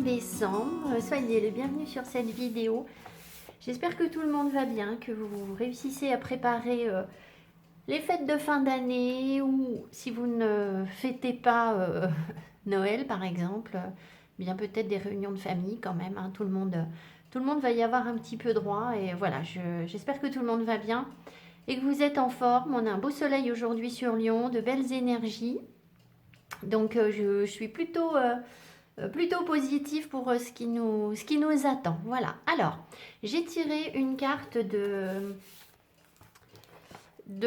décembre, soyez les bienvenus sur cette vidéo. J'espère que tout le monde va bien, que vous réussissez à préparer les fêtes de fin d'année ou si vous ne fêtez pas Noël par exemple, bien peut-être des réunions de famille quand même, hein, tout le monde va y avoir un petit peu droit et voilà, j'espère que tout le monde va bien et que vous êtes en forme. On a un beau soleil aujourd'hui sur Lyon, de belles énergies, donc je suis plutôt positif pour ce qui nous attend. Voilà. Alors, j'ai tiré une carte de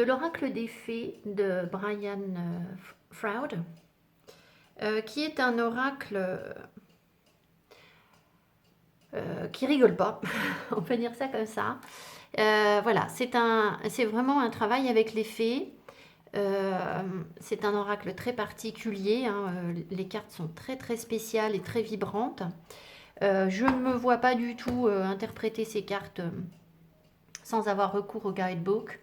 l'oracle des fées de Brian Froud, qui est un oracle qui rigole pas, on peut dire ça comme ça. Voilà, c'est vraiment un travail avec les fées. C'est un oracle très particulier, hein. Les cartes sont très très spéciales et très vibrantes. Je ne me vois pas du tout interpréter ces cartes sans avoir recours au guidebook.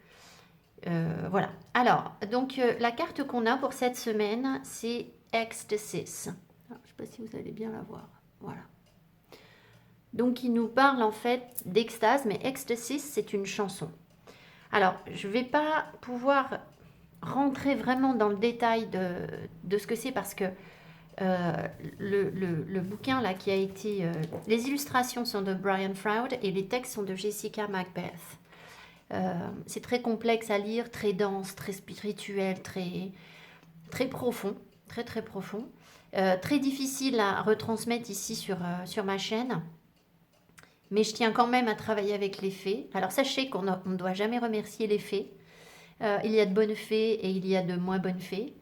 Voilà. Alors, donc la carte qu'on a pour cette semaine, c'est Ecstasy. Alors, je ne sais pas si vous allez bien la voir. Voilà. Donc, il nous parle en fait d'extase, mais Ecstasy, c'est une chanson. Alors, je ne vais pas pouvoir rentrer vraiment dans le détail de ce que c'est parce que le bouquin là qui a été... les illustrations sont de Brian Froud et les textes sont de Jessica Macbeth. C'est très complexe à lire, très dense, très spirituel, très profond, très très profond. Très difficile à retransmettre ici sur ma chaîne. Mais je tiens quand même à travailler avec les fées. Alors sachez qu'on ne doit jamais remercier les fées. Il y a de bonnes fées et il y a de moins bonnes fées.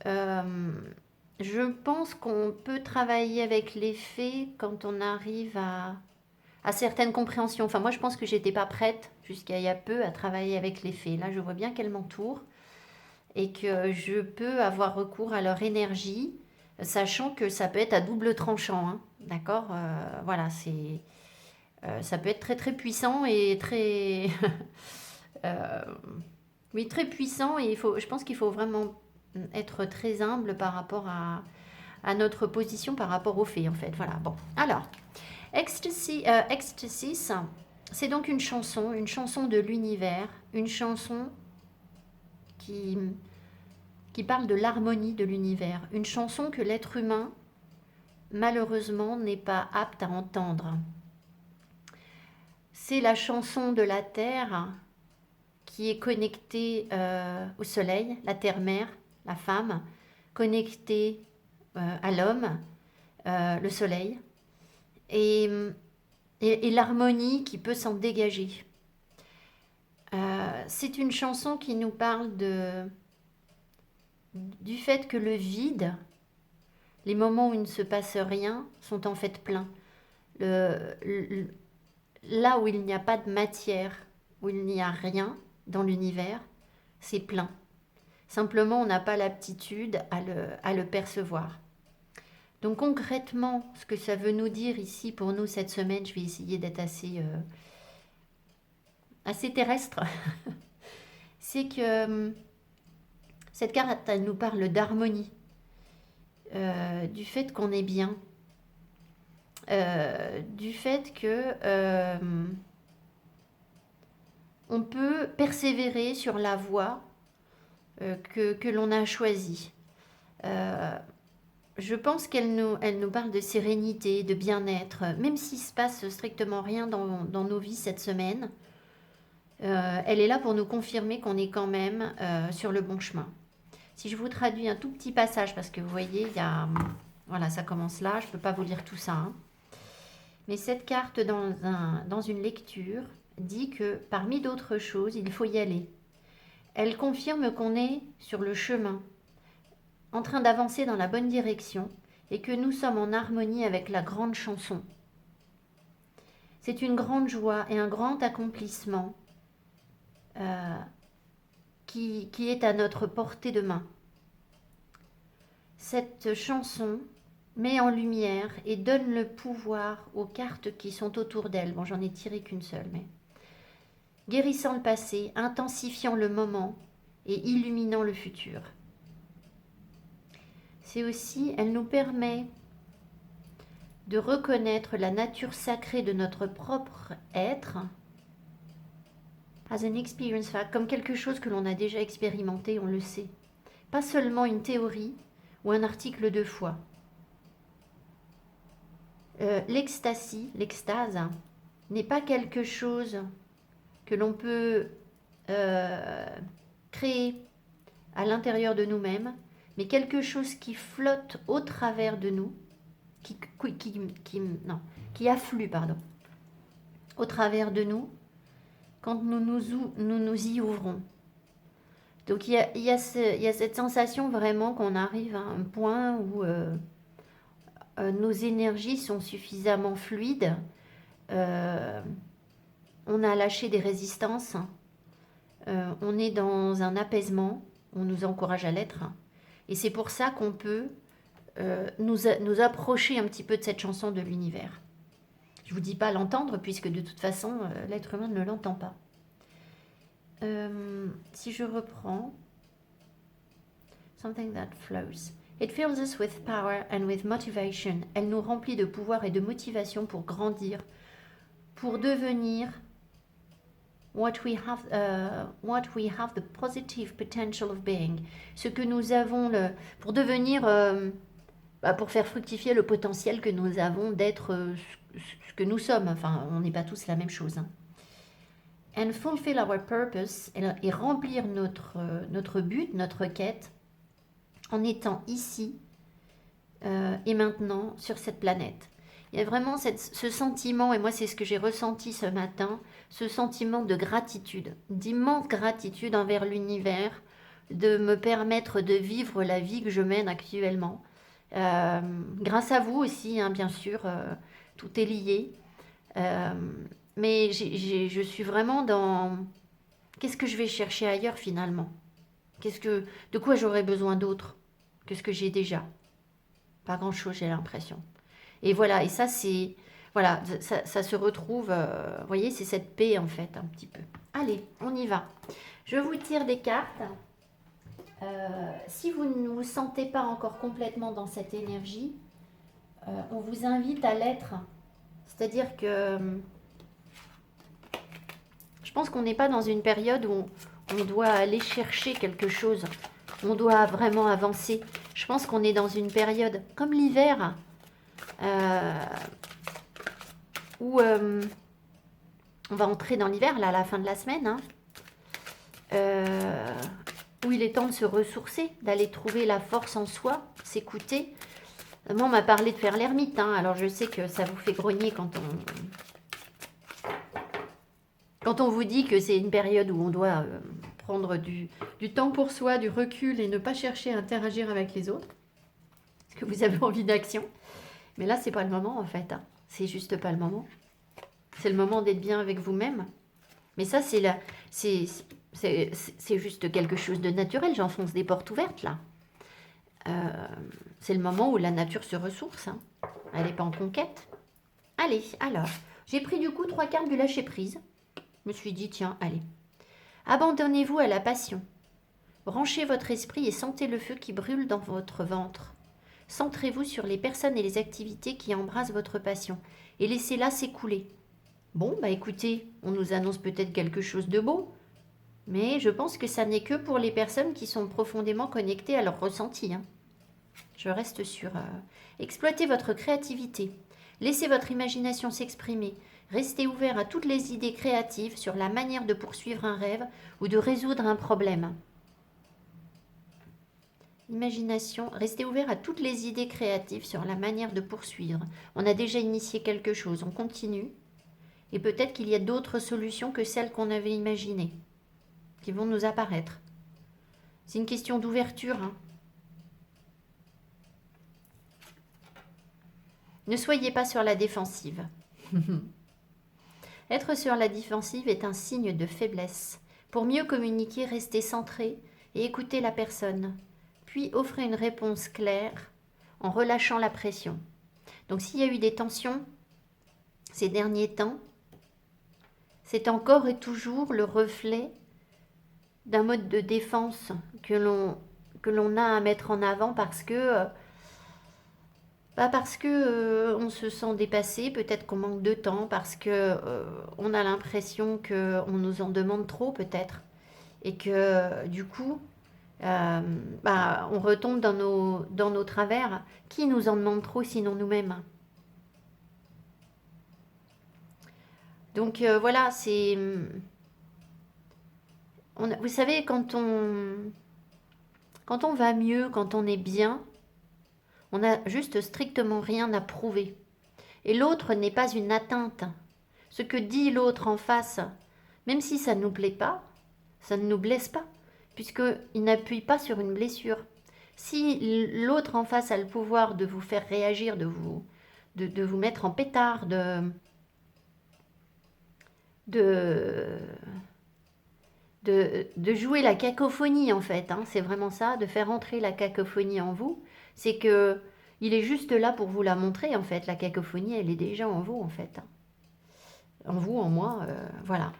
Je pense qu'on peut travailler avec les fées quand on arrive à certaines compréhensions. Enfin, moi, je pense que j'étais pas prête jusqu'à il y a peu à travailler avec les fées. Là, je vois bien qu'elles m'entourent et que je peux avoir recours à leur énergie, sachant que ça peut être à double tranchant. Hein. D'accord. Voilà, ça peut être très très puissant et très... oui, très puissant et je pense qu'il faut vraiment être très humble par rapport à notre position par rapport aux fées en fait. Voilà, bon. Alors, Ecstasy, c'est donc une chanson de l'univers, une chanson qui, qui parle de l'harmonie de l'univers, une chanson que l'être humain, malheureusement, n'est pas apte à entendre. C'est la chanson de la Terre qui est connectée au soleil, la terre-mère, la femme, connectée à l'homme, le soleil, et, et l'harmonie qui peut s'en dégager. C'est une chanson qui nous parle du fait que le vide, les moments où il ne se passe rien, sont en fait pleins. Là où il n'y a pas de matière, où il n'y a rien dans l'univers, c'est plein. Simplement, on n'a pas l'aptitude à le percevoir. Donc concrètement, ce que ça veut nous dire ici pour nous cette semaine, je vais essayer d'être assez terrestre, c'est que cette carte, elle nous parle d'harmonie, du fait qu'on est bien, du fait que on peut persévérer sur la voie que l'on a choisie. Je pense elle nous parle de sérénité, de bien-être, même s'il se passe strictement rien dans nos vies cette semaine. Elle est là pour nous confirmer qu'on est quand même sur le bon chemin. Si je vous traduis un tout petit passage, parce que vous voyez, voilà, ça commence là, je ne peux pas vous lire tout ça. Hein. Mais cette carte dans une lecture dit que parmi d'autres choses, il faut y aller. Elle confirme qu'on est sur le chemin, en train d'avancer dans la bonne direction et que nous sommes en harmonie avec la grande chanson. C'est une grande joie et un grand accomplissement qui est à notre portée de main. Cette chanson met en lumière et donne le pouvoir aux cartes qui sont autour d'elle. Bon, j'en ai tiré qu'une seule, mais guérissant le passé, intensifiant le moment et illuminant le futur. C'est aussi, elle nous permet de reconnaître la nature sacrée de notre propre être as an experience fact, comme quelque chose que l'on a déjà expérimenté, on le sait. Pas seulement une théorie ou un article de foi. L'extase n'est pas quelque chose que l'on peut créer à l'intérieur de nous-mêmes, mais quelque chose qui flotte au travers de nous, qui afflue, au travers de nous, quand nous y ouvrons. Donc il y a cette sensation vraiment qu'on arrive à un point où nos énergies sont suffisamment fluides, on a lâché des résistances, on est dans un apaisement, on nous encourage à l'être, et c'est pour ça qu'on peut nous approcher un petit peu de cette chanson de l'univers. Je ne vous dis pas l'entendre, puisque de toute façon, l'être humain ne l'entend pas. Si je reprends, something that flows. It fills us with power and with motivation. Elle nous remplit de pouvoir et de motivation pour grandir, pour devenir what we have the positive potential of being. Ce que nous avons pour devenir, pour faire fructifier le potentiel que nous avons d'être ce que nous sommes. Enfin, on n'est pas tous la même chose. Hein. And fulfill our purpose, et remplir notre but, notre quête, en étant ici et maintenant sur cette planète. Il y a vraiment ce sentiment, et moi c'est ce que j'ai ressenti ce matin, ce sentiment de gratitude, d'immense gratitude envers l'univers, de me permettre de vivre la vie que je mène actuellement. Grâce à vous aussi, hein, bien sûr, tout est lié. Mais je suis vraiment dans... Qu'est-ce que je vais chercher ailleurs finalement? De quoi j'aurais besoin d'autre que ce que j'ai déjà? Pas grand-chose, j'ai l'impression. Et voilà, et ça c'est... Voilà, ça se retrouve... vous voyez, c'est cette paix en fait, un petit peu. Allez, on y va. Je vous tire des cartes. Si vous ne vous sentez pas encore complètement dans cette énergie, on vous invite à l'être. C'est-à-dire que... Je pense qu'on n'est pas dans une période où on doit aller chercher quelque chose. On doit vraiment avancer. Je pense qu'on est dans une période comme l'hiver où on va entrer dans l'hiver là à la fin de la semaine, hein, où il est temps de se ressourcer, d'aller trouver la force en soi, s'écouter. Moi, on m'a parlé de faire l'ermite, hein, alors je sais que ça vous fait grogner quand on vous dit que c'est une période où on doit prendre du temps pour soi, du recul et ne pas chercher à interagir avec les autres, parce que vous avez envie d'action. Mais là, c'est pas le moment en fait. Hein. C'est juste pas le moment. C'est le moment d'être bien avec vous-même. Mais ça, c'est juste quelque chose de naturel. J'enfonce des portes ouvertes là. C'est le moment où la nature se ressource. Hein. Elle n'est pas en conquête. Allez, alors, j'ai pris du coup 3 cartes du lâcher-prise. Je me suis dit, tiens, allez. Abandonnez-vous à la passion. Branchez votre esprit et sentez le feu qui brûle dans votre ventre. Centrez-vous sur les personnes et les activités qui embrassent votre passion et laissez-la s'écouler. Bon, bah écoutez, on nous annonce peut-être quelque chose de beau, mais je pense que ça n'est que pour les personnes qui sont profondément connectées à leur ressenti. Hein. Je reste sur... Exploitez votre créativité. Laissez votre imagination s'exprimer. Restez ouvert à toutes les idées créatives sur la manière de poursuivre un rêve ou de résoudre un problème. Imagination, restez ouvert à toutes les idées créatives sur la manière de poursuivre. On a déjà initié quelque chose, on continue. Et peut-être qu'il y a d'autres solutions que celles qu'on avait imaginées, qui vont nous apparaître. C'est une question d'ouverture. Hein. Ne soyez pas sur la défensive. Être sur la défensive est un signe de faiblesse. Pour mieux communiquer, restez centré et écoutez la personne. Puis offrez une réponse claire en relâchant la pression. Donc s'il y a eu des tensions ces derniers temps, c'est encore et toujours le reflet d'un mode de défense que l'on a à mettre en avant parce que Bah parce que on se sent dépassé, peut-être qu'on manque de temps, parce que on a l'impression qu'on nous en demande trop peut-être. Et que du coup, euh, bah, on retombe dans nos travers. Qui nous en demande trop sinon nous-mêmes? Donc voilà, c'est... vous savez, quand on va mieux, quand on est bien, on n'a juste strictement rien à prouver. Et l'autre n'est pas une atteinte. Ce que dit l'autre en face, même si ça ne nous plaît pas, ça ne nous blesse pas, puisqu'il n'appuie pas sur une blessure. Si l'autre en face a le pouvoir de vous faire réagir, de vous mettre en pétard, de, de jouer la cacophonie en fait, hein, c'est vraiment ça, de faire entrer la cacophonie en vous, c'est que il est juste là pour vous la montrer en fait, la cacophonie elle est déjà en vous en fait, hein. En vous, en moi, voilà.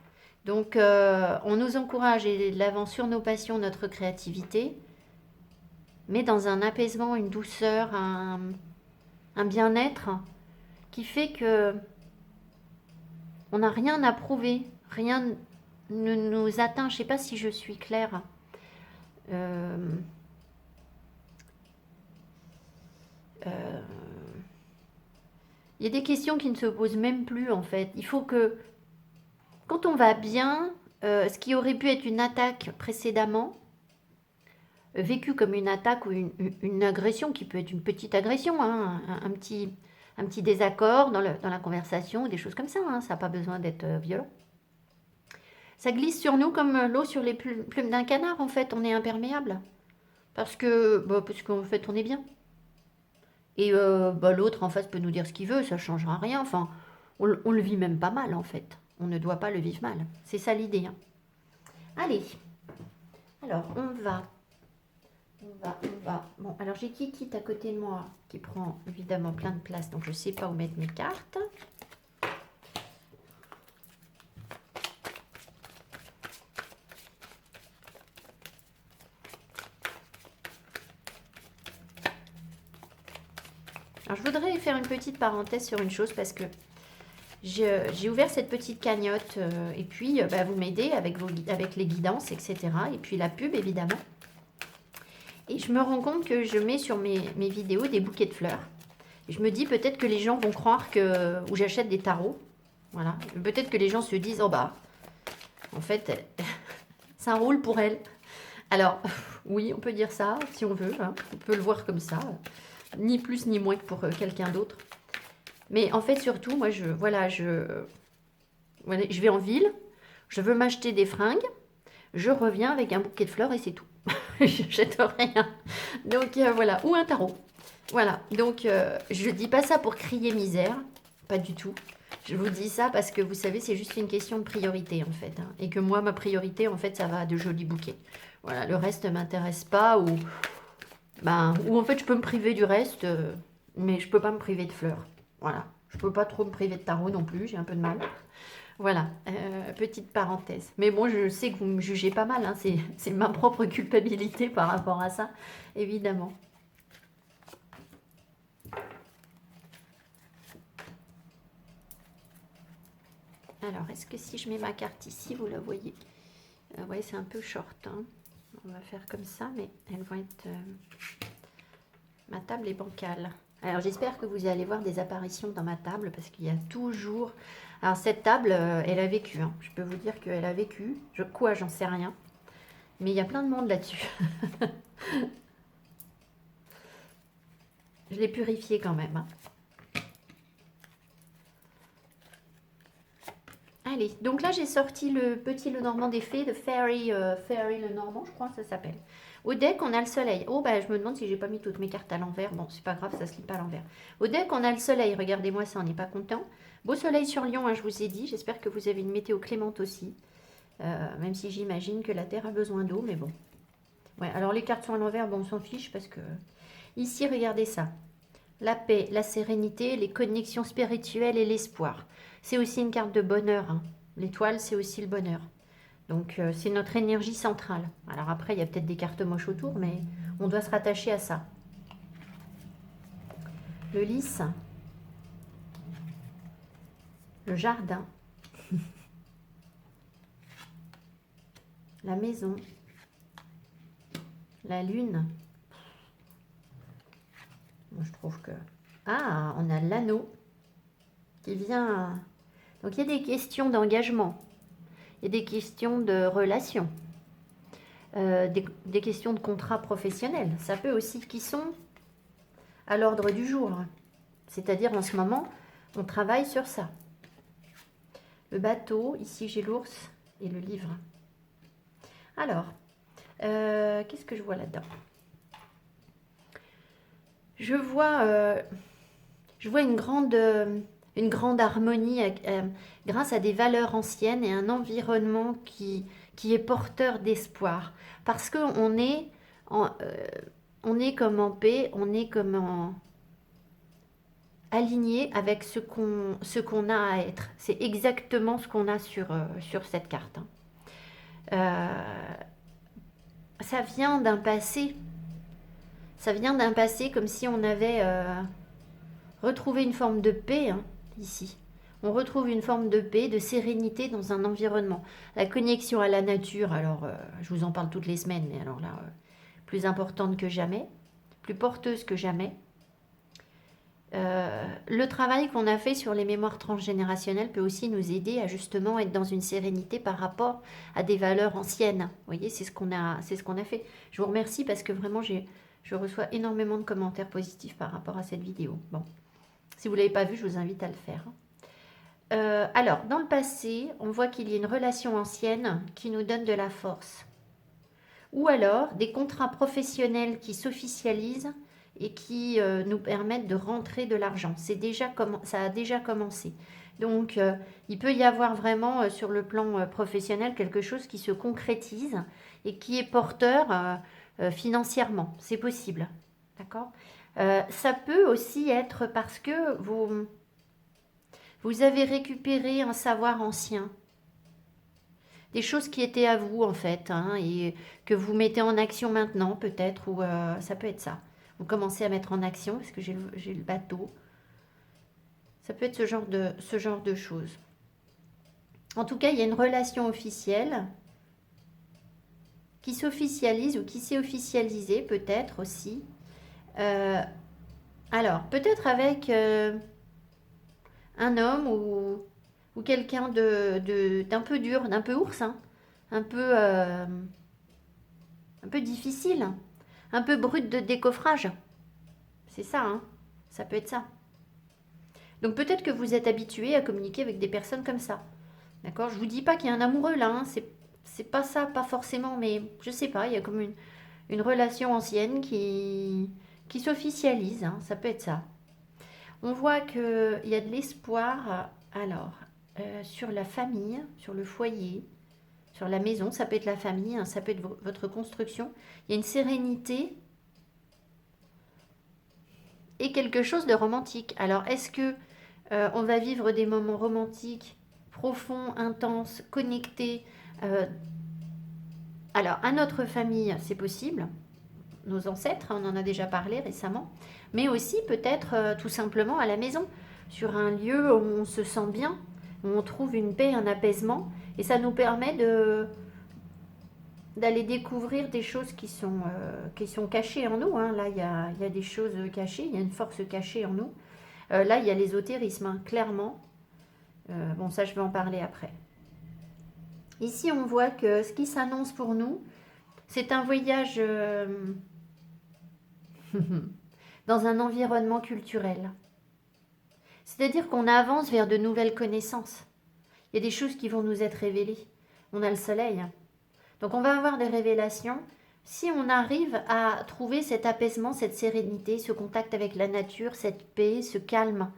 Donc on nous encourage et de l'avant sur nos passions, notre créativité, mais dans un apaisement, une douceur, un bien-être qui fait que on n'a rien à prouver, rien ne nous atteint. Je ne sais pas si je suis claire. Euh, euh, Il y a des questions qui ne se posent même plus en fait. Il faut que, quand on va bien, ce qui aurait pu être une attaque précédemment, vécu comme une attaque ou une agression, qui peut être une petite agression, hein, un petit désaccord dans la conversation, des choses comme ça, hein, ça n'a pas besoin d'être violent. Ça glisse sur nous comme l'eau sur les plumes d'un canard, en fait, on est imperméable. Parce qu'en fait, on est bien. Et bah, l'autre en face peut nous dire ce qu'il veut, ça ne changera rien. Enfin, on le vit même pas mal, en fait. On ne doit pas le vivre mal. C'est ça l'idée, hein. Allez, alors on va. Bon, alors j'ai Kiki à côté de moi qui prend évidemment plein de place, donc je ne sais pas où mettre mes cartes. Alors je voudrais faire une petite parenthèse sur une chose parce que j'ai ouvert cette petite cagnotte et puis bah, vous m'aidez avec les guidances, etc. Et puis la pub évidemment. Et je me rends compte que je mets sur mes vidéos des bouquets de fleurs. Et je me dis peut-être que les gens vont croire que... Ou j'achète des tarots. Voilà. Peut-être que les gens se disent, oh bah, en fait, ça roule pour elle. Alors, oui, on peut dire ça si on veut. Hein. On peut le voir comme ça. Ni plus ni moins que pour quelqu'un d'autre. Mais en fait, surtout, moi, je vais en ville. Je veux m'acheter des fringues. Je reviens avec un bouquet de fleurs et c'est tout. J'achète rien. Donc voilà, ou un tarot. Voilà, donc je dis pas ça pour crier misère, pas du tout. Je vous dis ça parce que vous savez, c'est juste une question de priorité en fait, hein. Et que moi, ma priorité, en fait, ça va à de jolis bouquets. Voilà, le reste ne m'intéresse pas ou en fait, je peux me priver du reste, mais je peux pas me priver de fleurs. Voilà, je peux pas trop me priver de tarot non plus, j'ai un peu de mal. Voilà, petite parenthèse. Mais bon, je sais que vous me jugez pas mal, hein, c'est ma propre culpabilité par rapport à ça, évidemment. Alors, est-ce que si je mets ma carte ici, vous la voyez? Oui, c'est un peu short, hein. On va faire comme ça, mais elles vont être... ma table est bancale. Alors, j'espère que vous allez voir des apparitions dans ma table, parce qu'il y a toujours... Alors, cette table, elle a vécu, hein. Je peux vous dire qu'elle a vécu. Quoi, j'en sais rien. Mais il y a plein de monde là-dessus. Je l'ai purifiée quand même, hein. Allez, donc là j'ai sorti le petit Lenormand des fées, de Fairy, Fairy Lenormand, je crois que ça s'appelle. Au deck, on a le soleil. Oh, bah je me demande si j'ai pas mis toutes mes cartes à l'envers. Bon, c'est pas grave, ça se lit pas à l'envers. Au deck, on a le soleil. Regardez-moi ça, on n'est pas content. Beau soleil sur Lyon, hein, je vous ai dit. J'espère que vous avez une météo clémente aussi. Même si j'imagine que la Terre a besoin d'eau, mais bon. Ouais, alors les cartes sont à l'envers, bon, on s'en fiche parce que... Ici, regardez ça. La paix, la sérénité, les connexions spirituelles et l'espoir. C'est aussi une carte de bonheur, hein. L'étoile, c'est aussi le bonheur. Donc, c'est notre énergie centrale. Alors après, il y a peut-être des cartes moches autour, mais on doit se rattacher à ça. le lys, le jardin, la maison, la lune. Moi, je trouve que... Ah, on a l'anneau qui vient... Donc, il y a des questions d'engagement. Il y a des questions de relations. Des questions de contrat professionnel. Ça peut aussi qui sont à l'ordre du jour. C'est-à-dire, en ce moment, on travaille sur ça. Le bateau, ici, j'ai l'ours et le livre. Alors, qu'est-ce que je vois là-dedans? Je vois une grande harmonie grâce à des valeurs anciennes et un environnement qui est porteur d'espoir. Parce qu'on est, on est comme en paix, on est comme aligné avec ce qu'on a à être. C'est exactement ce qu'on a sur cette carte. Ça vient d'un passé. Ça vient d'un passé comme si on avait retrouvé une forme de paix, hein, ici. On retrouve une forme de paix, de sérénité dans un environnement. La connexion à la nature, alors je vous en parle toutes les semaines, mais alors là, plus importante que jamais, plus porteuse que jamais. Le travail qu'on a fait sur les mémoires transgénérationnelles peut aussi nous aider à justement être dans une sérénité par rapport à des valeurs anciennes. Vous voyez, c'est ce qu'on a fait. Je vous remercie parce que vraiment, je reçois énormément de commentaires positifs par rapport à cette vidéo. Bon, si vous ne l'avez pas vu, je vous invite à le faire. Alors, dans le passé, on voit qu'il y a une relation ancienne qui nous donne de la force. Ou alors, des contrats professionnels qui s'officialisent et qui nous permettent de rentrer de l'argent. Ça a déjà commencé. Donc, il peut y avoir vraiment sur le plan professionnel quelque chose qui se concrétise et qui est porteur financièrement. C'est possible. D'accord? Ça peut aussi être parce que vous avez récupéré un savoir ancien. Des choses qui étaient à vous en fait, hein, et que vous mettez en action maintenant peut-être, ou ça peut être ça. Vous commencez à mettre en action, parce que j'ai le bateau. Ça peut être ce genre de choses. En tout cas, il y a une relation officielle qui s'officialise ou qui s'est officialisée peut-être aussi. Alors, peut-être avec un homme ou quelqu'un d'un peu dur, d'un peu ours, hein, un peu difficile, un peu brut de décoffrage. C'est ça, hein. Ça peut être ça. Donc peut-être que vous êtes habitué à communiquer avec des personnes comme ça. D'accord? Je vous dis pas qu'il y a un amoureux là, hein. C'est pas ça, pas forcément, mais je sais pas, il y a comme une relation ancienne qui s'officialise, hein. Ça peut être ça. On voit qu'il y a de l'espoir, alors, sur la famille, sur le foyer, sur la maison, ça peut être la famille, hein, ça peut être votre construction. Il y a une sérénité et quelque chose de romantique. Alors, est-ce que on va vivre des moments romantiques, profonds, intenses, connectés alors, à notre famille, c'est possible. Nos ancêtres, on en a déjà parlé récemment. Mais aussi peut-être tout simplement à la maison, sur un lieu où on se sent bien, où on trouve une paix, un apaisement. Et ça nous permet d'aller découvrir des choses qui sont cachées en nous, hein. Là, il y a des choses cachées, il y a une force cachée en nous. Là, il y a l'ésotérisme, hein, clairement. Bon, ça, je vais en parler après. Ici, on voit que ce qui s'annonce pour nous, c'est un voyage dans un environnement culturel. C'est-à-dire qu'on avance vers de nouvelles connaissances. Il y a des choses qui vont nous être révélées. On a le soleil. Donc on va avoir des révélations. Si on arrive à trouver cet apaisement, cette sérénité, ce contact avec la nature, cette paix, ce calme,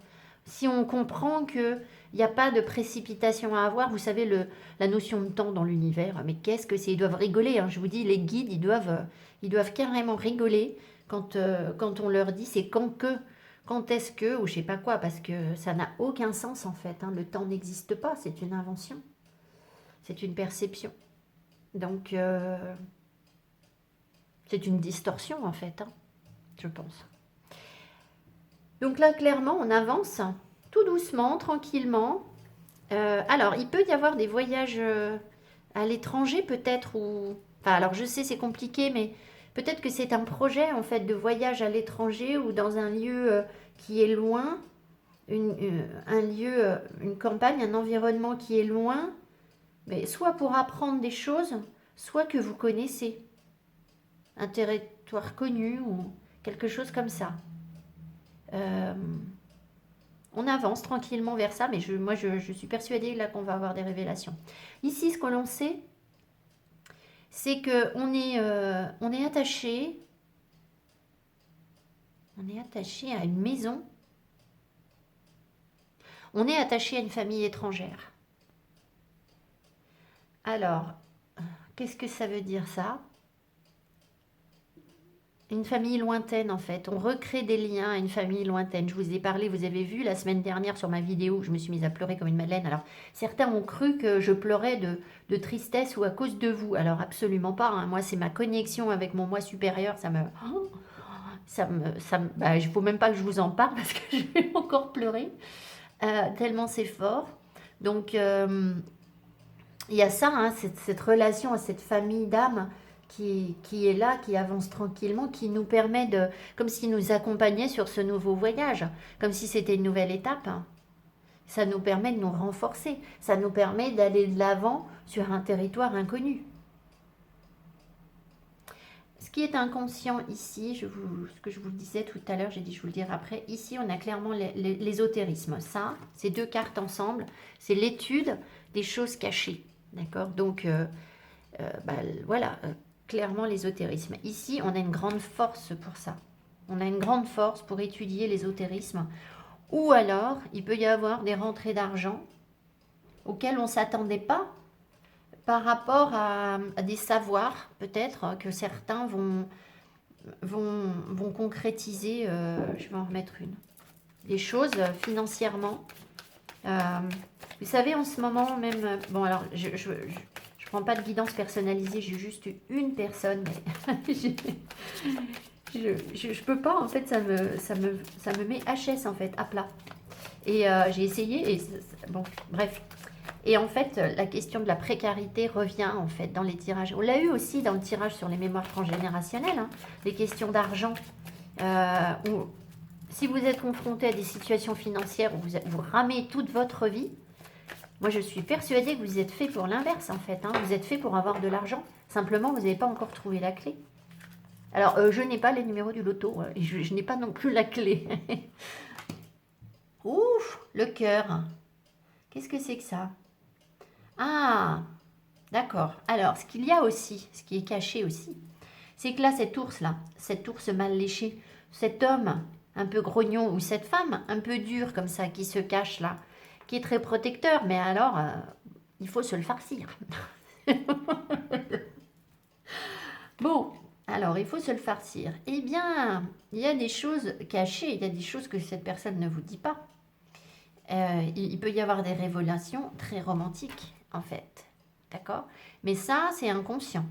si on comprend qu'il n'y a pas de précipitation à avoir, vous savez, la notion de temps dans l'univers, mais qu'est-ce que c'est? Ils doivent rigoler, hein, je vous dis, les guides, ils doivent carrément rigoler quand on leur dit c'est quand est-ce que, ou je sais pas quoi, parce que ça n'a aucun sens en fait, hein, le temps n'existe pas, c'est une invention, c'est une perception. Donc, c'est une distorsion en fait, hein, je pense. Donc là, clairement, on avance tout doucement, tranquillement. Alors, il peut y avoir des voyages à l'étranger peut-être ou... Enfin, alors je sais, c'est compliqué, mais peut-être que c'est un projet en fait de voyage à l'étranger ou dans un lieu qui est loin, un lieu, une campagne, un environnement qui est loin, mais soit pour apprendre des choses, soit que vous connaissez, un territoire connu ou quelque chose comme ça. Euh, on avance tranquillement vers ça, mais moi je suis persuadée là qu'on va avoir des révélations. Ici, ce que l'on sait, c'est que on est attaché à une maison, on est attaché à une famille étrangère. Alors, qu'est-ce que ça veut dire ça? Une famille lointaine en fait. On recrée des liens à une famille lointaine. Je vous ai parlé, vous avez vu la semaine dernière sur ma vidéo, je me suis mise à pleurer comme une madeleine. Alors certains ont cru que je pleurais de tristesse ou à cause de vous. Alors absolument pas, hein. Moi c'est ma connexion avec mon moi supérieur. Bah, il ne faut même pas que je vous en parle parce que je vais encore pleurer. Tellement c'est fort. Donc il y a ça, hein, cette relation à cette famille d'âmes qui est là, qui avance tranquillement, qui nous permet de, comme s'il nous accompagnait sur ce nouveau voyage, comme si c'était une nouvelle étape. Ça nous permet de nous renforcer, ça nous permet d'aller de l'avant sur un territoire inconnu. Ce qui est inconscient ici, ce que je vous disais tout à l'heure, j'ai dit je vous le dirai après, ici on a clairement l'ésotérisme. Ça, ces deux cartes ensemble, c'est l'étude des choses cachées. D'accord. Donc, bah, voilà, clairement l'ésotérisme. Ici, on a une grande force pour ça. On a une grande force pour étudier l'ésotérisme. Ou alors, il peut y avoir des rentrées d'argent auxquelles on ne s'attendait pas par rapport à des savoirs, peut-être, que certains vont concrétiser. Je vais en remettre une. Des choses financièrement. Euh, vous savez, en ce moment, même... Bon, alors, je prends pas de guidance personnalisée, j'ai juste une personne, mais je peux pas, en fait, ça me met HS, en fait, à plat. Et j'ai essayé, et bon, bref. Et en fait, la question de la précarité revient, en fait, dans les tirages. On l'a eu aussi dans le tirage sur les mémoires transgénérationnelles, hein, les questions d'argent. Si vous êtes confronté à des situations financières où vous ramez toute votre vie, moi, je suis persuadée que vous êtes fait pour l'inverse, en fait. Hein. Vous êtes fait pour avoir de l'argent. Simplement, vous n'avez pas encore trouvé la clé. Alors, je n'ai pas les numéros du loto. Et je n'ai pas non plus la clé. Ouf, le cœur. Qu'est-ce que c'est que ça? Ah, d'accord. Alors, ce qu'il y a aussi, ce qui est caché aussi, c'est que là, cet ours mal léché, cet homme un peu grognon ou cette femme un peu dure comme ça qui se cache là, qui est très protecteur, mais alors, il faut se le farcir. Bon, alors il faut se le farcir. Eh bien, il y a des choses cachées, il y a des choses que cette personne ne vous dit pas. Il peut y avoir des révélations très romantiques, en fait. D'accord? Mais ça, c'est inconscient.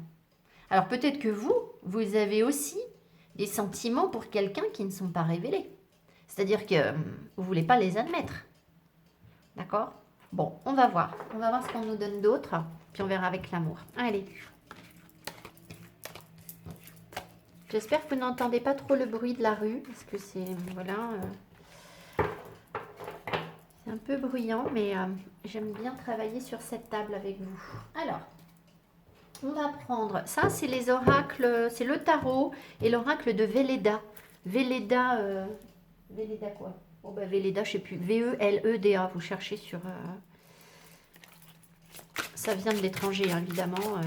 Alors peut-être que vous avez aussi des sentiments pour quelqu'un qui ne sont pas révélés. C'est-à-dire que vous ne voulez pas les admettre. D'accord? Bon, on va voir. On va voir ce qu'on nous donne d'autre. Puis on verra avec l'amour. Allez. J'espère que vous n'entendez pas trop le bruit de la rue. Parce que c'est... Voilà. C'est un peu bruyant. Mais j'aime bien travailler sur cette table avec vous. Alors. On va prendre, ça c'est les oracles, c'est le tarot et l'oracle de Velleda. Velleda, Velleda quoi? Oh bah Velleda, je sais plus, Velleda, vous cherchez sur... ça vient de l'étranger, hein, évidemment.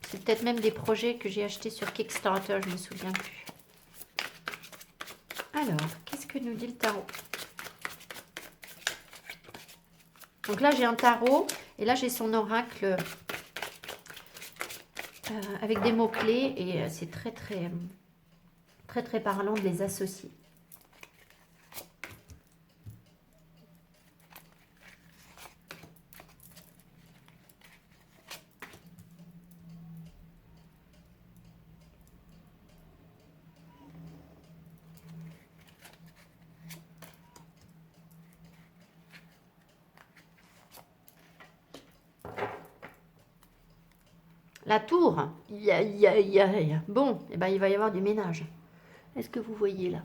C'est peut-être même des projets que j'ai achetés sur Kickstarter, je ne me souviens plus. Alors, qu'est-ce que nous dit le tarot? Donc là j'ai un tarot et là j'ai son oracle... avec des mots-clés et c'est très parlant de les associer. La tour, bon, eh ben, il va y avoir du ménage. Est-ce que vous voyez là?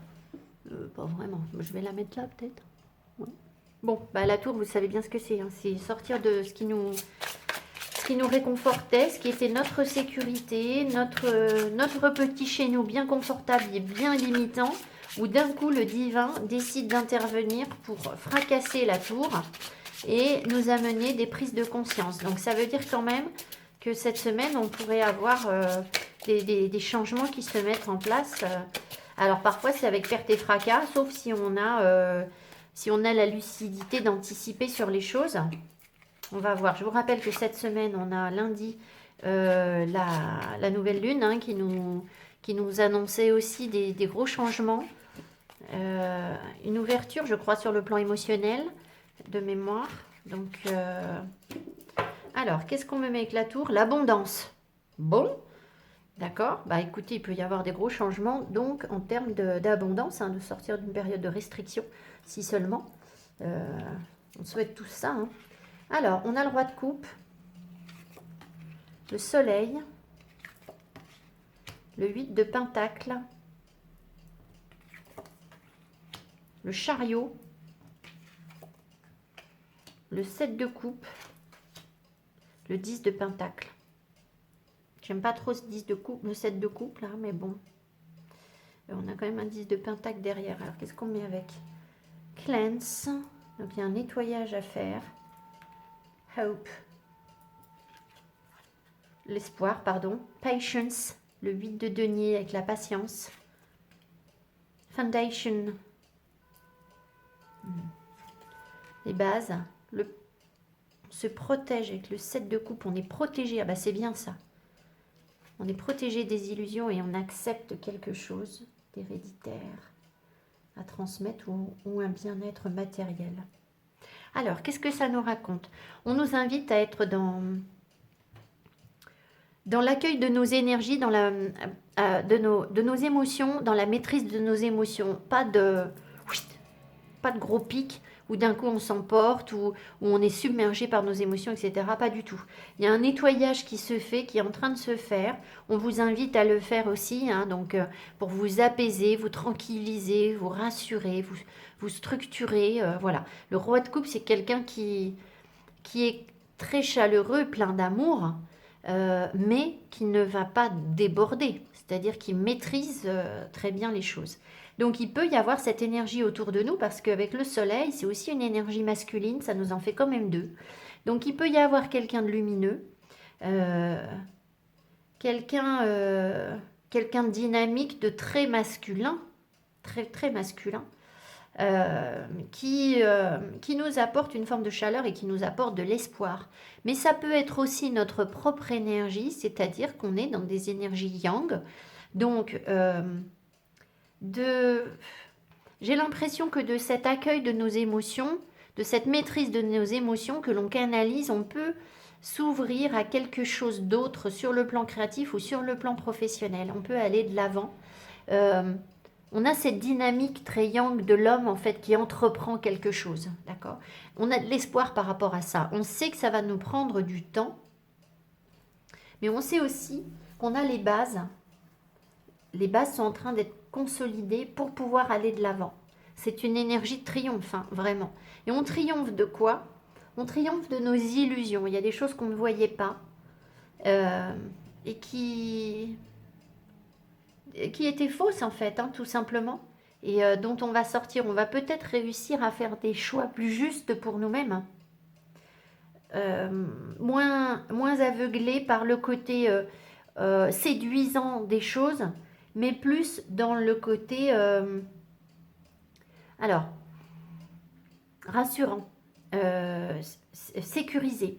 Pas vraiment. Je vais la mettre là peut-être. Ouais. Bon, bah, la tour, vous savez bien ce que c'est. Hein. C'est sortir de ce qui nous réconfortait, ce qui était notre sécurité, notre petit chez nous bien confortable et bien limitant, où d'un coup le divin décide d'intervenir pour fracasser la tour et nous amener des prises de conscience. Donc ça veut dire quand même que cette semaine, on pourrait avoir des changements qui se mettent en place. Alors parfois, c'est avec perte et fracas, sauf si si on a la lucidité d'anticiper sur les choses. On va voir. Je vous rappelle que cette semaine, on a lundi la nouvelle lune hein, qui nous annonçait aussi des gros changements. Une ouverture, je crois, sur le plan émotionnel, de mémoire. Donc, alors, qu'est-ce qu'on me met avec la tour? L'abondance. Bon, d'accord. Bah écoutez, il peut y avoir des gros changements, donc en termes d'abondance, hein, de sortir d'une période de restriction, si seulement. On souhaite tout ça. Hein. Alors, on a le roi de coupe, le soleil, le 8 de pentacle, le chariot, le 7 de coupe, le 10 de pentacle. J'aime pas trop ce 10 de coupe, le 7 de coupe là, mais bon. On a quand même un 10 de pentacle derrière. Alors, qu'est-ce qu'on met avec? Cleanse, donc il y a un nettoyage à faire. Hope, l'espoir, pardon. Patience, le 8 de denier avec la patience. Foundation, les bases. On se protège avec le 7 de coupe, on est protégé. Ah bah c'est bien ça. On est protégé des illusions et on accepte quelque chose d'héréditaire à transmettre ou un bien-être matériel. Alors, qu'est-ce que ça nous raconte? On nous invite à être dans l'accueil de nos énergies, de nos émotions, dans la maîtrise de nos émotions. Pas de gros pics où d'un coup on s'emporte, où on est submergé par nos émotions, etc. Pas du tout. Il y a un nettoyage qui se fait, qui est en train de se faire. On vous invite à le faire aussi, hein, donc pour vous apaiser, vous tranquilliser, vous rassurer, vous structurer. Voilà. Le roi de coupe, c'est quelqu'un qui est très chaleureux, plein d'amour, mais qui ne va pas déborder, c'est-à-dire qui maîtrise très bien les choses. Donc il peut y avoir cette énergie autour de nous, parce qu'avec le soleil, c'est aussi une énergie masculine, ça nous en fait quand même deux. Donc il peut y avoir quelqu'un de lumineux, quelqu'un de dynamique, de très masculin, très masculin, qui nous apporte une forme de chaleur et qui nous apporte de l'espoir. Mais ça peut être aussi notre propre énergie, c'est-à-dire qu'on est dans des énergies yang. Donc, j'ai l'impression que de cet accueil de nos émotions, de cette maîtrise de nos émotions que l'on canalise, on peut s'ouvrir à quelque chose d'autre sur le plan créatif ou sur le plan professionnel. On peut aller de l'avant. On a cette dynamique très yang de l'homme en fait qui entreprend quelque chose, d'accord? On a de l'espoir par rapport à ça. On sait que ça va nous prendre du temps, mais on sait aussi qu'on a les bases. Les bases sont en train d'être consolidées pour pouvoir aller de l'avant. C'est une énergie de triomphe, hein, vraiment. Et on triomphe de quoi? On triomphe de nos illusions. Il y a des choses qu'on ne voyait pas et qui étaient fausses en fait, hein, tout simplement, et dont on va sortir. On va peut-être réussir à faire des choix plus justes pour nous-mêmes, moins aveuglés par le côté séduisant des choses, mais plus dans le côté alors rassurant, sécurisé.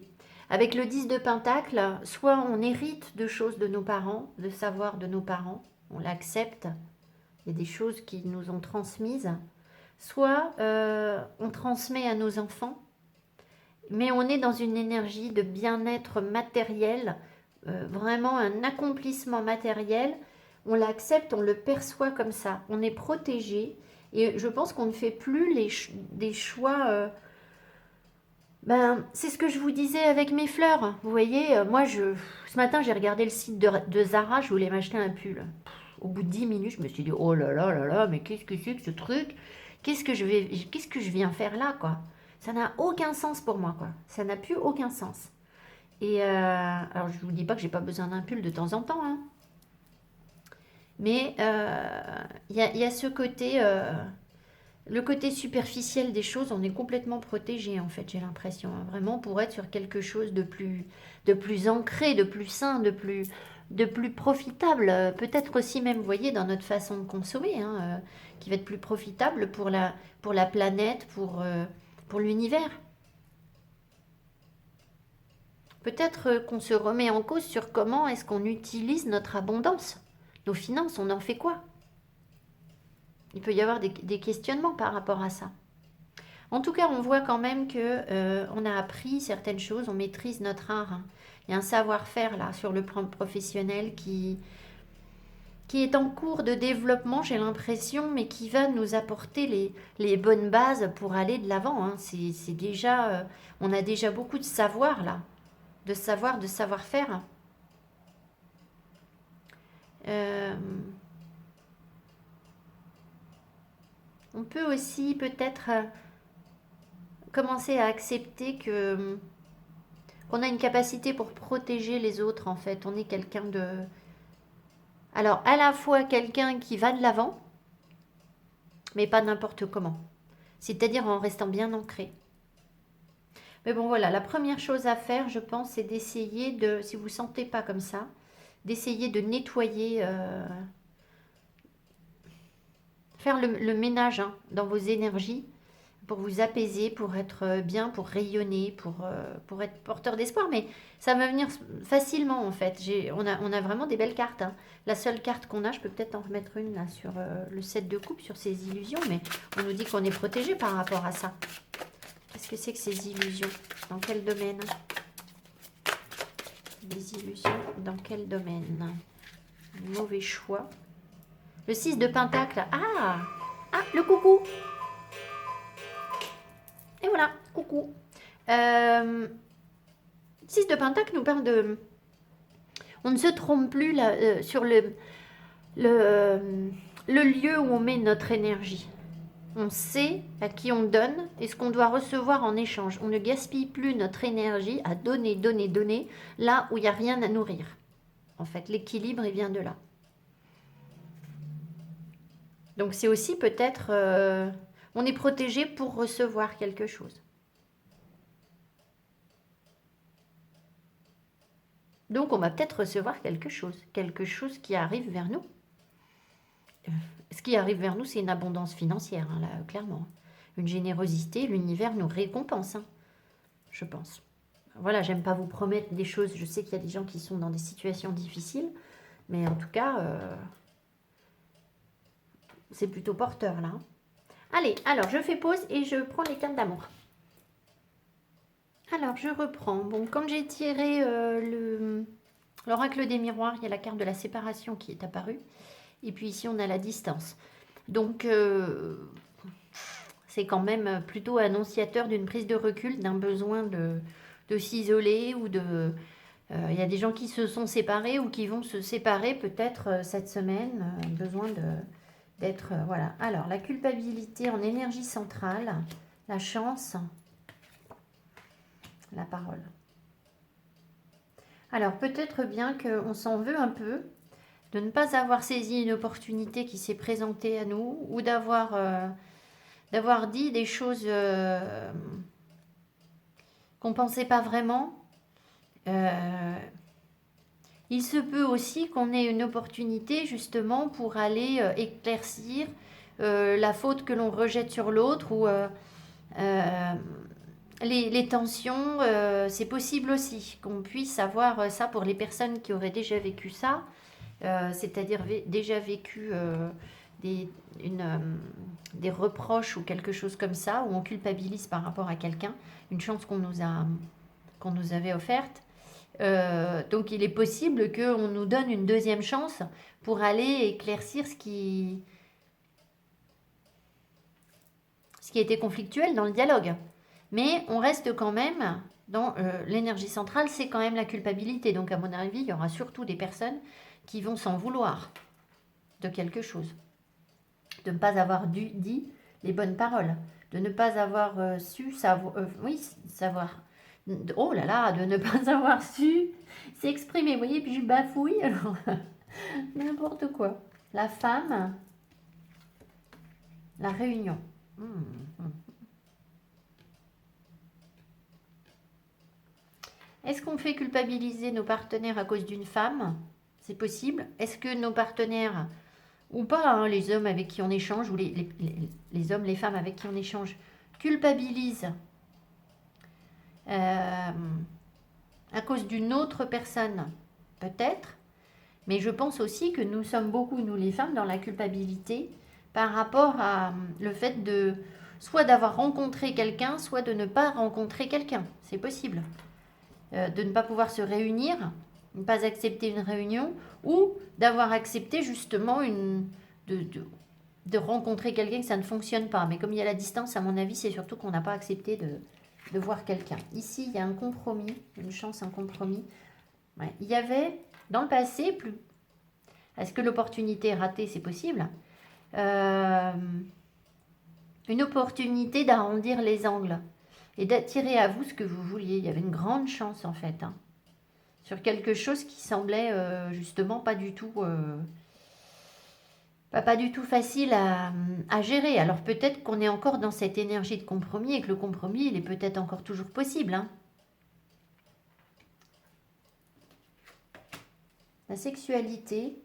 Avec le 10 de Pentacle, soit on hérite de choses de nos parents, de savoir de nos parents, on l'accepte, il y a des choses qui nous ont transmises, soit on transmet à nos enfants, mais on est dans une énergie de bien-être matériel, vraiment un accomplissement matériel, on l'accepte, on le perçoit comme ça, on est protégé, et je pense qu'on ne fait plus des choix Ben, c'est ce que je vous disais avec mes fleurs. Vous voyez, ce matin, j'ai regardé le site de Zara, je voulais m'acheter un pull. Au bout de 10 minutes, je me suis dit, oh là là, mais qu'est-ce que c'est que ce truc? Qu'est-ce que je viens faire là, quoi? Ça n'a aucun sens pour moi, quoi. Ça n'a plus aucun sens. Et alors, je vous dis pas que j'ai pas besoin d'un pull de temps en temps, hein. Mais il y a ce côté, le côté superficiel des choses, on est complètement protégé en fait, j'ai l'impression, hein, vraiment pour être sur quelque chose de plus ancré, de plus sain, de plus profitable, peut-être aussi même, vous voyez, dans notre façon de consommer, hein, qui va être plus profitable pour la planète, pour l'univers. Peut-être qu'on se remet en cause sur comment est-ce qu'on utilise notre abondance, nos finances, on en fait quoi? Il peut y avoir des questionnements par rapport à ça. En tout cas, on voit quand même que on a appris certaines choses, on maîtrise notre art, hein. Il y a un savoir-faire là sur le plan professionnel qui est en cours de développement, j'ai l'impression, mais qui va nous apporter les bonnes bases pour aller de l'avant, hein. C'est déjà, on a déjà beaucoup de savoir là, de savoir-faire. Euh, on peut aussi peut-être commencer à accepter que qu'on a une capacité pour protéger les autres en fait. On est quelqu'un de... Alors à la fois quelqu'un qui va de l'avant, mais pas n'importe comment. C'est-à-dire en restant bien ancré. Mais bon voilà, la première chose à faire, je pense, c'est d'essayer de, si vous ne sentez pas comme ça, d'essayer de nettoyer, faire le ménage, hein, dans vos énergies pour vous apaiser, pour être bien, pour rayonner, pour être porteur d'espoir. Mais ça va venir facilement en fait. On a vraiment des belles cartes, hein. La seule carte qu'on a, je peux peut-être en remettre une là sur le 7 de coupe, sur ces illusions, mais on nous dit qu'on est protégé par rapport à ça. Qu'est-ce que c'est que ces illusions? Dans quel domaine? Des illusions dans quel domaine? Mauvais choix. Le 6 de pentacle. Ah! Ah, le coucou! Et voilà, coucou. 6 de Pentacle nous parle de... On ne se trompe plus là, sur le lieu où on met notre énergie. On sait à qui on donne et ce qu'on doit recevoir en échange. On ne gaspille plus notre énergie à donner, donner, donner, là où il n'y a rien à nourrir. En fait, l'équilibre, il vient de là. Donc c'est aussi peut-être... on est protégé pour recevoir quelque chose. Donc on va peut-être recevoir quelque chose qui arrive vers nous. Ce qui arrive vers nous, c'est une abondance financière, hein, là, clairement. Une générosité, l'univers nous récompense, hein, je pense. Voilà, j'aime pas vous promettre des choses, je sais qu'il y a des gens qui sont dans des situations difficiles, mais en tout cas, c'est plutôt porteur, là. Allez, alors je fais pause et je prends les cartes d'amour. Alors, je reprends. Bon, comme j'ai tiré l'oracle des miroirs, il y a la carte de la séparation qui est apparue. Et puis ici, on a la distance. Donc, c'est quand même plutôt annonciateur d'une prise de recul, d'un besoin de s'isoler ou de... Il y a des gens qui se sont séparés ou qui vont se séparer peut-être cette semaine. Besoin d'être... voilà. Alors, la culpabilité en énergie centrale, la chance, la parole. Alors, peut-être bien qu'on s'en veut un peu de ne pas avoir saisi une opportunité qui s'est présentée à nous ou d'avoir dit des choses qu'on ne pensait pas vraiment. Il se peut aussi qu'on ait une opportunité justement pour aller éclaircir la faute que l'on rejette sur l'autre ou les tensions. C'est possible aussi qu'on puisse avoir ça pour les personnes qui auraient déjà vécu ça. C'est-à-dire déjà vécu des reproches ou quelque chose comme ça, où on culpabilise par rapport à quelqu'un, une chance qu'on nous avait offerte. Donc il est possible qu'on nous donne une deuxième chance pour aller éclaircir ce qui a été conflictuel dans le dialogue. Mais on reste quand même dans l'énergie centrale, c'est quand même la culpabilité. Donc à mon avis, il y aura surtout des personnes qui vont s'en vouloir de quelque chose. De ne pas avoir dit les bonnes paroles. De ne pas avoir su savoir... oui, savoir. Oh là là, de ne pas avoir su s'exprimer. Vous voyez, puis je bafouille. Alors, n'importe quoi. La femme, la réunion. Est-ce qu'on fait culpabiliser nos partenaires à cause d'une femme? C'est possible. Est-ce que nos partenaires, ou pas, hein, les hommes avec qui on échange, ou les hommes, les femmes avec qui on échange, culpabilisent à cause d'une autre personne? Peut-être. Mais je pense aussi que nous sommes beaucoup, nous les femmes, dans la culpabilité par rapport à le fait de soit d'avoir rencontré quelqu'un, soit de ne pas rencontrer quelqu'un. C'est possible. De ne pas pouvoir se réunir, ne pas accepter une réunion, ou d'avoir accepté justement de rencontrer quelqu'un que ça ne fonctionne pas. Mais comme il y a la distance, à mon avis, c'est surtout qu'on n'a pas accepté de voir quelqu'un. Ici, il y a un compromis, une chance, un compromis. Ouais. Il y avait, dans le passé, plus... Est-ce que l'opportunité est ratée? C'est possible. Une opportunité d'arrondir les angles et d'attirer à vous ce que vous vouliez. Il y avait une grande chance, en fait, hein, sur quelque chose qui semblait justement pas du tout... pas du tout facile à gérer. Alors peut-être qu'on est encore dans cette énergie de compromis et que le compromis, il est peut-être encore toujours possible. Hein. La sexualité,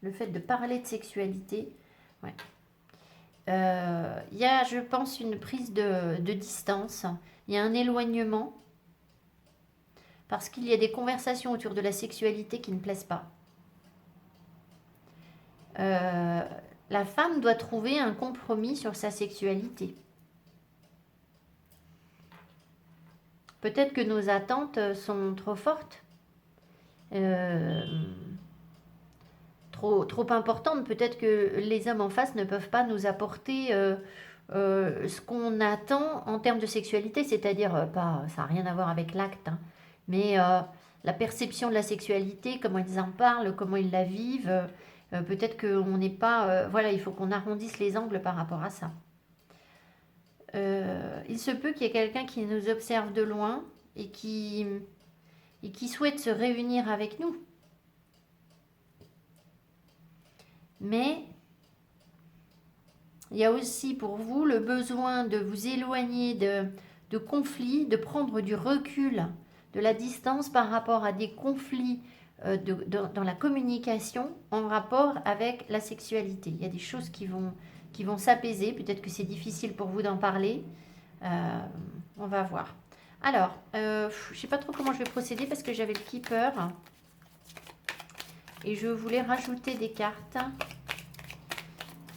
le fait de parler de sexualité, ouais. Il y a, je pense, une prise de distance. Il y a un éloignement parce qu'il y a des conversations autour de la sexualité qui ne plaisent pas. La femme doit trouver un compromis sur sa sexualité. Peut-être que nos attentes sont trop fortes, trop importantes. Peut-être que les hommes en face ne peuvent pas nous apporter ce qu'on attend en termes de sexualité, c'est-à-dire, pas, ça n'a rien à voir avec l'acte, hein, mais la perception de la sexualité, comment ils en parlent, comment ils la vivent. Peut-être qu'on n'est pas... voilà, il faut qu'on arrondisse les angles par rapport à ça. Il se peut qu'il y ait quelqu'un qui nous observe de loin et qui souhaite se réunir avec nous. Mais il y a aussi pour vous le besoin de vous éloigner de conflits, de prendre du recul, de la distance par rapport à des conflits dans la communication en rapport avec la sexualité. Il y a des choses qui vont s'apaiser. Peut-être que c'est difficile pour vous d'en parler. On va voir. Alors, je ne sais pas trop comment je vais procéder parce que j'avais le keeper. Et je voulais rajouter des cartes.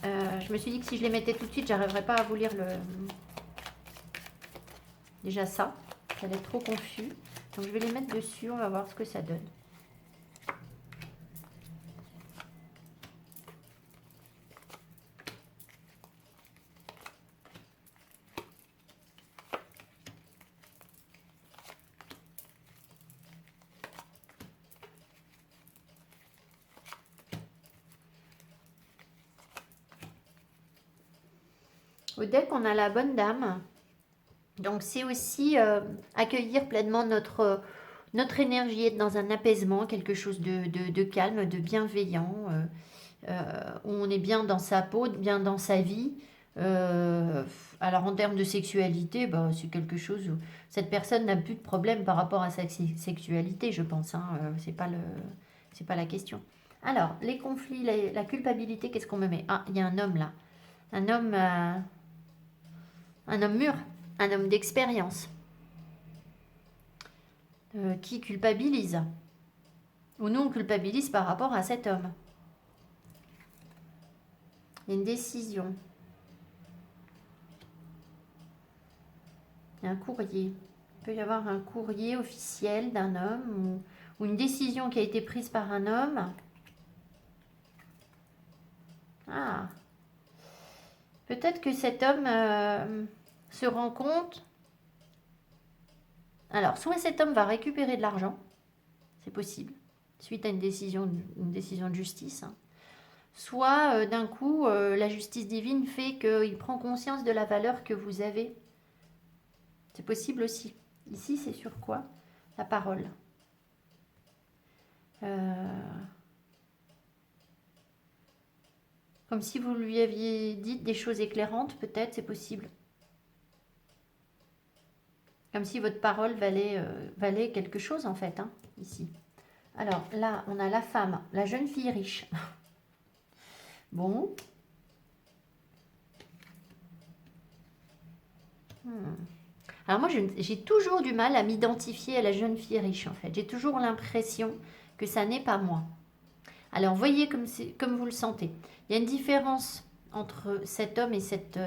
Je me suis dit que si je les mettais tout de suite, j'arriverais pas à vous lire déjà ça. Ça allait être trop confus. Donc je vais les mettre dessus, on va voir ce que ça donne. Au deck, on a la bonne dame. Donc c'est aussi accueillir pleinement notre énergie, être dans un apaisement, quelque chose de calme, de bienveillant, où on est bien dans sa peau, bien dans sa vie. Alors en termes de sexualité, bah, c'est quelque chose où cette personne n'a plus de problème par rapport à sa sexualité, je pense. Hein, c'est pas la question. Alors, les conflits, la culpabilité, qu'est-ce qu'on me met? Ah, il y a un homme là. Un homme mûr, un homme d'expérience, qui culpabilise. Ou nous, on culpabilise par rapport à cet homme. Il y a une décision. Il y a un courrier. Il peut y avoir un courrier officiel d'un homme ou une décision qui a été prise par un homme. Peut-être que cet homme se rend compte Alors, soit cet homme va récupérer de l'argent, c'est possible, suite à une décision de justice, hein. Soit d'un coup, la justice divine fait qu'il prend conscience de la valeur que vous avez. C'est possible aussi. Ici, c'est sur quoi? La parole. Comme si vous lui aviez dit des choses éclairantes, peut-être, c'est possible. Comme si votre parole valait quelque chose, en fait, hein, ici. Alors, là, on a la femme, la jeune fille riche. Bon. Alors moi, j'ai toujours du mal à m'identifier à la jeune fille riche, en fait. J'ai toujours l'impression que ça n'est pas moi. Alors, voyez comme vous le sentez. Il y a une différence entre cet homme et cette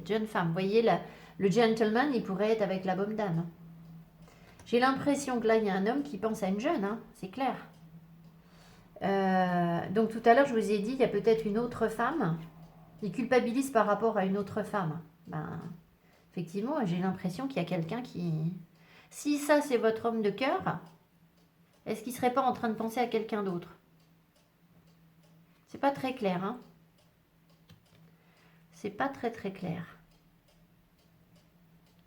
jeune femme. Vous voyez, le gentleman, il pourrait être avec la bonne dame. J'ai l'impression que là, il y a un homme qui pense à une jeune, hein, c'est clair. Donc tout à l'heure, je vous ai dit, il y a peut-être une autre femme. Il culpabilise par rapport à une autre femme. Ben, effectivement, j'ai l'impression qu'il y a quelqu'un qui... Si ça, c'est votre homme de cœur, est-ce qu'il ne serait pas en train de penser à quelqu'un d'autre? C'est pas très clair, hein? C'est pas très très clair.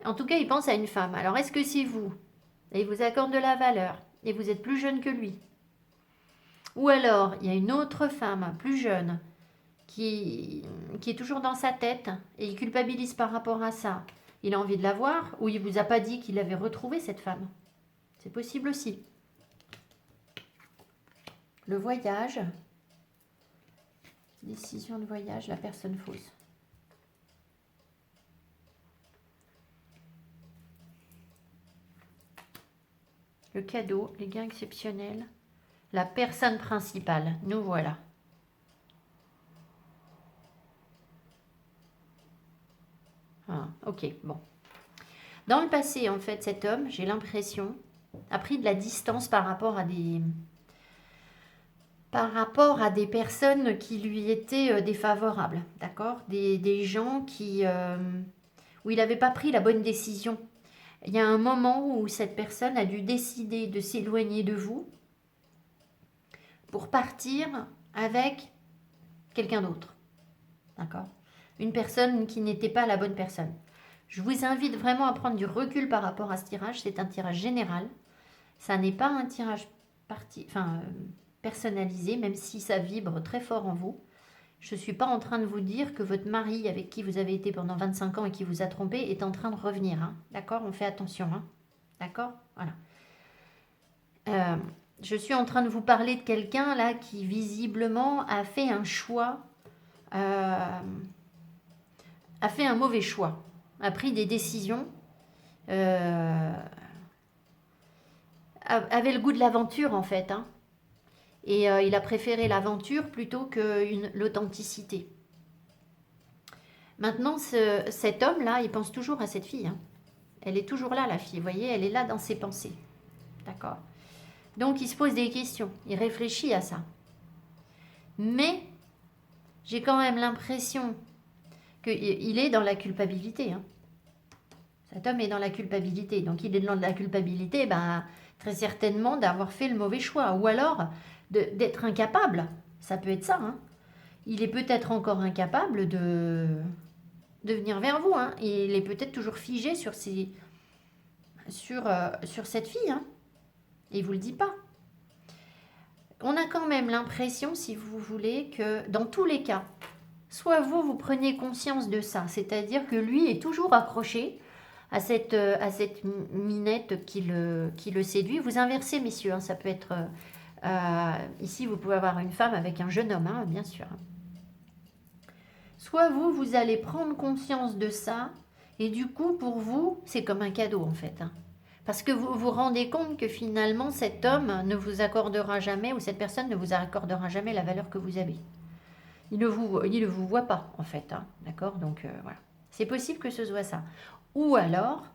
En tout cas, il pense à une femme. Alors, est-ce que c'est vous? Et il vous accorde de la valeur. Et vous êtes plus jeune que lui. Ou alors, il y a une autre femme, plus jeune, qui est toujours dans sa tête. Et il culpabilise par rapport à ça. Il a envie de la voir. Ou il vous a pas dit qu'il avait retrouvé cette femme. C'est possible aussi. Le voyage. Décision de voyage, la personne fausse. Le cadeau, les gains exceptionnels. La personne principale, nous voilà. Ah, ok, bon. Dans le passé, en fait, cet homme, j'ai l'impression, a pris de la distance par rapport à des personnes qui lui étaient défavorables, d'accord? Des gens où il n'avait pas pris la bonne décision. Il y a un moment où cette personne a dû décider de s'éloigner de vous pour partir avec quelqu'un d'autre, d'accord? Une personne qui n'était pas la bonne personne. Je vous invite vraiment à prendre du recul par rapport à ce tirage. C'est un tirage général. Ça n'est pas un tirage personnalisé, même si ça vibre très fort en vous. Je ne suis pas en train de vous dire que votre mari, avec qui vous avez été pendant 25 ans et qui vous a trompé, est en train de revenir, hein. D'accord? On fait attention, hein. D'accord? Voilà. Je suis en train de vous parler de quelqu'un là qui visiblement a fait un choix, a fait un mauvais choix, a pris des décisions, avait le goût de l'aventure en fait, hein. Et il a préféré l'aventure plutôt que l'authenticité. Maintenant, cet homme-là, il pense toujours à cette fille, hein. Elle est toujours là, la fille, vous voyez, elle est là dans ses pensées. D'accord? Donc, il se pose des questions, il réfléchit à ça. Mais, j'ai quand même l'impression qu'il est dans la culpabilité, hein. Cet homme est dans la culpabilité. Donc, il est dans la culpabilité, ben, très certainement d'avoir fait le mauvais choix. Ou alors, d'être incapable. Ça peut être ça, hein. Il est peut-être encore incapable de venir vers vous, hein. Il est peut-être toujours figé sur cette fille, hein. Et il ne vous le dit pas. On a quand même l'impression, si vous voulez, que dans tous les cas, soit vous prenez conscience de ça, c'est-à-dire que lui est toujours accroché à cette minette qui le séduit. Vous inversez, messieurs, hein, ça peut être... ici, vous pouvez avoir une femme avec un jeune homme, hein, bien sûr. Soit vous allez prendre conscience de ça, et du coup, pour vous, c'est comme un cadeau, en fait, hein. Parce que vous vous rendez compte que finalement, cet homme ne vous accordera jamais, ou cette personne ne vous accordera jamais la valeur que vous avez. Il ne vous voit pas, en fait, hein, d'accord? Donc, voilà. C'est possible que ce soit ça. Ou alors,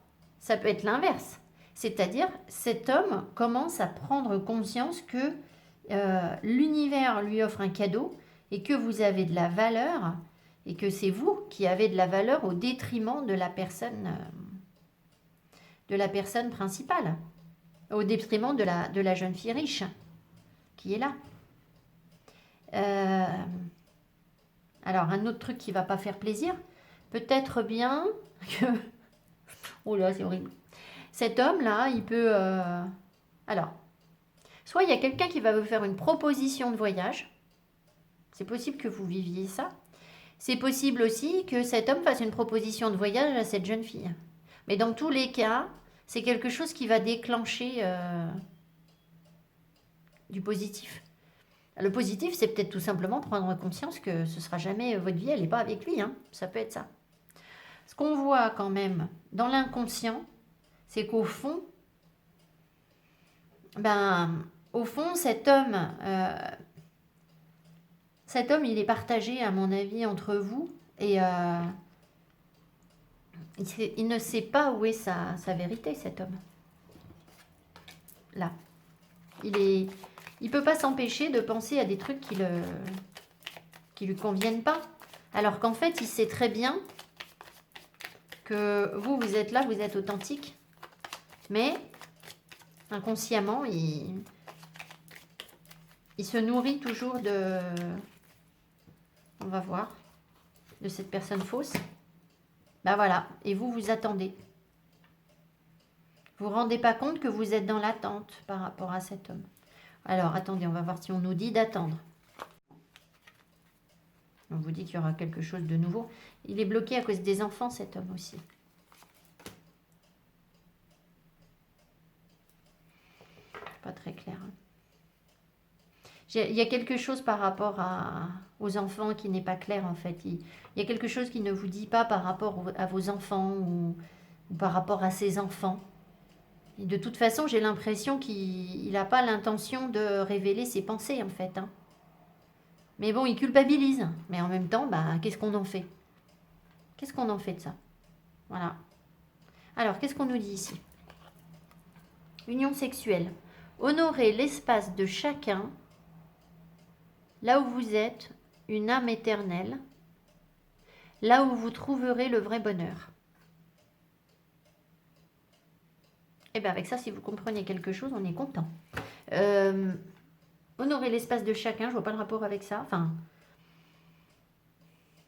ça peut être l'inverse. C'est-à-dire, cet homme commence à prendre conscience que l'univers lui offre un cadeau et que vous avez de la valeur et que c'est vous qui avez de la valeur au détriment de la personne de la personne principale, au détriment de la jeune fille riche qui est là. Alors, un autre truc qui va pas faire plaisir, peut-être bien que... Oh là, c'est horrible. Cet homme-là, il peut... Alors, soit il y a quelqu'un qui va vous faire une proposition de voyage. C'est possible que vous viviez ça. C'est possible aussi que cet homme fasse une proposition de voyage à cette jeune fille. Mais dans tous les cas, c'est quelque chose qui va déclencher du positif. Le positif, c'est peut-être tout simplement prendre conscience que ce sera jamais votre vie, elle n'est pas avec lui. Hein. Ça peut être ça. Ce qu'on voit quand même dans l'inconscient, c'est qu'au fond, cet homme, il est partagé, à mon avis, entre vous. Et il ne sait pas où est sa vérité, cet homme. Là. Il peut pas s'empêcher de penser à des trucs qui lui conviennent pas. Alors qu'en fait, il sait très bien que vous êtes là, vous êtes authentique. Mais, inconsciemment, il se nourrit toujours de... On va voir. De cette personne fausse. Ben voilà. Et vous attendez. Vous ne vous rendez pas compte que vous êtes dans l'attente par rapport à cet homme. Alors, attendez, on va voir si on nous dit d'attendre. On vous dit qu'il y aura quelque chose de nouveau. Il est bloqué à cause des enfants, cet homme aussi. Pas très clair. Il y a quelque chose par rapport aux enfants qui n'est pas clair, en fait. Il y a quelque chose qui ne vous dit pas par rapport à vos enfants ou par rapport à ses enfants. Et de toute façon, j'ai l'impression qu'il n'a pas l'intention de révéler ses pensées, en fait. Hein. Mais bon, il culpabilise. Mais en même temps, qu'est-ce qu'on en fait? Qu'est-ce qu'on en fait de ça? Voilà. Alors, qu'est-ce qu'on nous dit ici? Union sexuelle. Honorez l'espace de chacun, là où vous êtes, une âme éternelle, là où vous trouverez le vrai bonheur. Et bien avec ça, si vous comprenez quelque chose, on est content. Honorer l'espace de chacun, je vois pas le rapport avec ça. Enfin,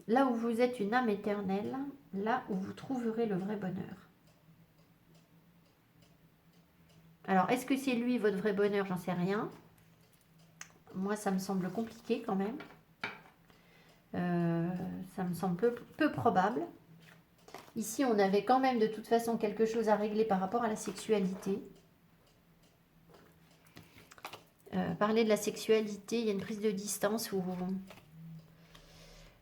là où vous êtes une âme éternelle, là où vous trouverez le vrai bonheur. Alors, est-ce que c'est lui votre vrai bonheur? J'en sais rien. Moi, ça me semble compliqué quand même. Ça me semble peu probable. Ici, on avait quand même de toute façon quelque chose à régler par rapport à la sexualité. Parler de la sexualité, il y a une prise de distance où...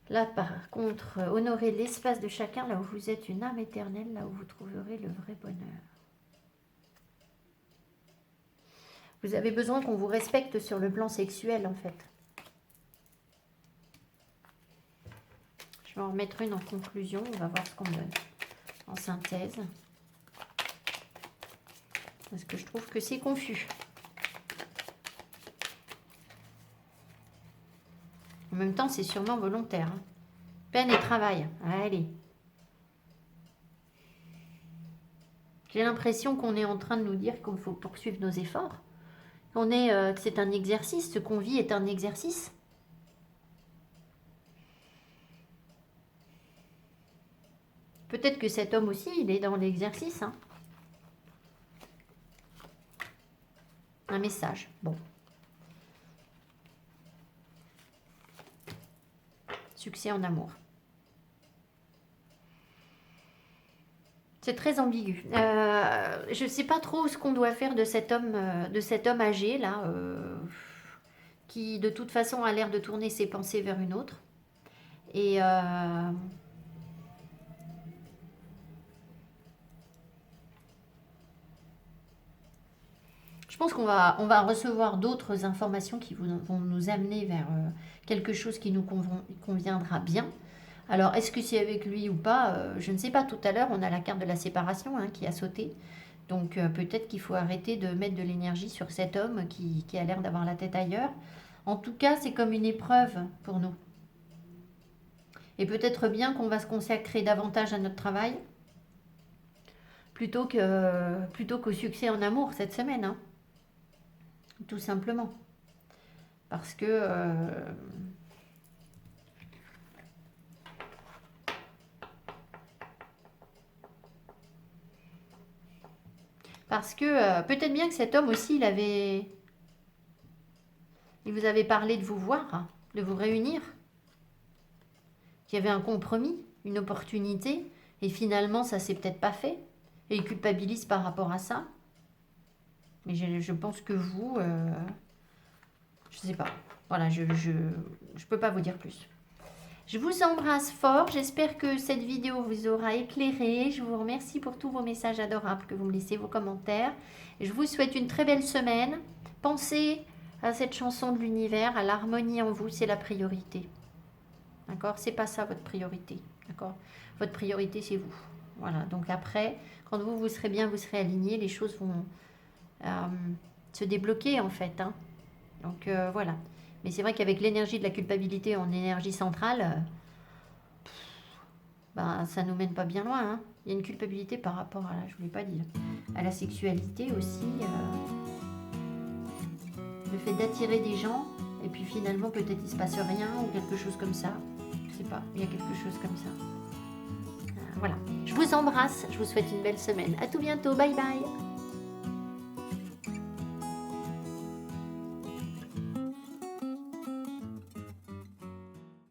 Là, par contre, honorer l'espace de chacun, là où vous êtes une âme éternelle, là où vous trouverez le vrai bonheur. Vous avez besoin qu'on vous respecte sur le plan sexuel, en fait. Je vais en remettre une en conclusion. On va voir ce qu'on donne en synthèse. Parce que je trouve que c'est confus. En même temps, c'est sûrement volontaire. Hein. Peine et travail. Allez. J'ai l'impression qu'on est en train de nous dire qu'il faut poursuivre nos efforts. Que c'est un exercice. Ce qu'on vit est un exercice. Peut-être que cet homme aussi, il est dans l'exercice. Hein. Un message. Bon. Succès en amour. C'est très ambigu. Je ne sais pas trop ce qu'on doit faire de cet homme âgé, là, qui de toute façon a l'air de tourner ses pensées vers une autre. Et... je pense qu'on va recevoir d'autres informations qui vont nous amener vers quelque chose qui nous conviendra bien. Alors, est-ce que c'est avec lui ou pas? Je ne sais pas. Tout à l'heure, on a la carte de la séparation qui a sauté. Donc, peut-être qu'il faut arrêter de mettre de l'énergie sur cet homme qui a l'air d'avoir la tête ailleurs. En tout cas, c'est comme une épreuve pour nous. Et peut-être bien qu'on va se consacrer davantage à notre travail, plutôt qu'au succès en amour cette semaine, hein. Tout simplement. Parce que peut-être bien que cet homme aussi, il vous avait parlé de vous voir, hein, de vous réunir, qu'il y avait un compromis, une opportunité, et finalement ça s'est peut-être pas fait, et il culpabilise par rapport à ça. Mais je pense que vous, je sais pas. Voilà, je peux pas vous dire plus. Je vous embrasse fort. J'espère que cette vidéo vous aura éclairé. Je vous remercie pour tous vos messages adorables que vous me laissez, vos commentaires. Et je vous souhaite une très belle semaine. Pensez à cette chanson de l'univers, à l'harmonie en vous, c'est la priorité. D'accord? C'est pas ça votre priorité. D'accord? Votre priorité, c'est vous. Voilà. Donc après, quand vous serez bien, vous serez aligné, les choses vont se débloquer en fait, hein. Donc voilà. Mais c'est vrai qu'avec l'énergie de la culpabilité en énergie centrale, ben, ça nous mène pas bien loin, hein. Il y a une culpabilité par rapport à, je vous l'ai pas dit, à la sexualité aussi. Le fait d'attirer des gens, et puis finalement peut-être il se passe rien ou quelque chose comme ça. Je sais pas, il y a quelque chose comme ça. Voilà. Je vous embrasse, je vous souhaite une belle semaine. À tout bientôt, bye bye.